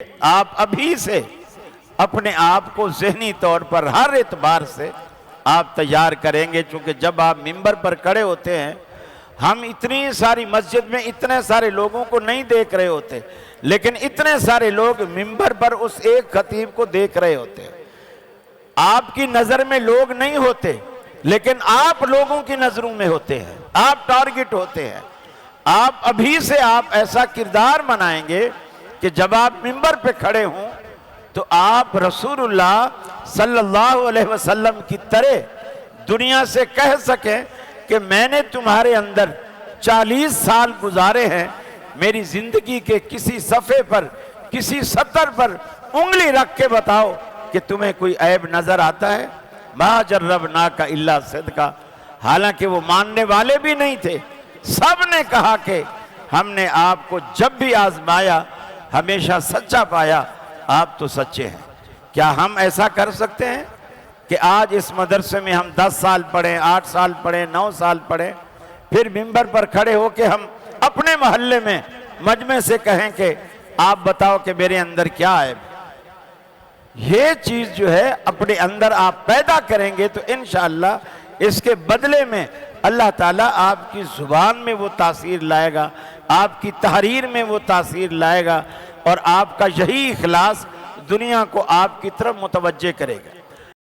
آپ ابھی سے اپنے آپ کو ذہنی طور پر ہر اعتبار سے آپ تیار کریں گے، چونکہ جب آپ ممبر پر کھڑے ہوتے ہیں، ہم اتنی ساری مسجد میں اتنے سارے لوگوں کو نہیں دیکھ رہے ہوتے، لیکن اتنے سارے لوگ ممبر پر اس ایک خطیب کو دیکھ رہے ہوتے ہیں۔ آپ کی نظر میں لوگ نہیں ہوتے، لیکن آپ لوگوں کی نظروں میں ہوتے ہیں، آپ ٹارگٹ ہوتے ہیں۔ آپ ابھی سے آپ ایسا کردار بنائیں گے کہ جب آپ ممبر پہ کھڑے ہوں تو آپ رسول اللہ صلی اللہ علیہ وسلم کی طرح دنیا سے کہہ سکیں کہ میں نے تمہارے اندر 40 سال گزارے ہیں، میری زندگی کے کسی صفحے پر، کسی سطر پر انگلی رکھ کے بتاؤ کہ تمہیں کوئی عیب نظر آتا ہے؟ ما جربناک الا صدقا۔ حالانکہ وہ ماننے والے بھی نہیں تھے، سب نے کہا کہ ہم نے آپ کو جب بھی آزمایا ہمیشہ سچا پایا، آپ تو سچے ہیں۔ کیا ہم ایسا کر سکتے ہیں کہ آج اس مدرسے میں ہم 10 سال پڑھیں، 8 سال پڑھیں، 9 سال پڑھیں، پھر ممبر پر کھڑے ہو کے ہم اپنے محلے میں مجمع سے کہیں کہ آپ بتاؤ کہ میرے اندر کیا ہے؟ یہ چیز جو ہے اپنے اندر آپ پیدا کریں گے تو انشاءاللہ اس کے بدلے میں اللہ تعالیٰ آپ کی زبان میں وہ تاثیر لائے گا، آپ کی تحریر میں وہ تاثیر لائے گا، اور آپ کا یہی اخلاص دنیا کو آپ کی طرف متوجہ کرے گا۔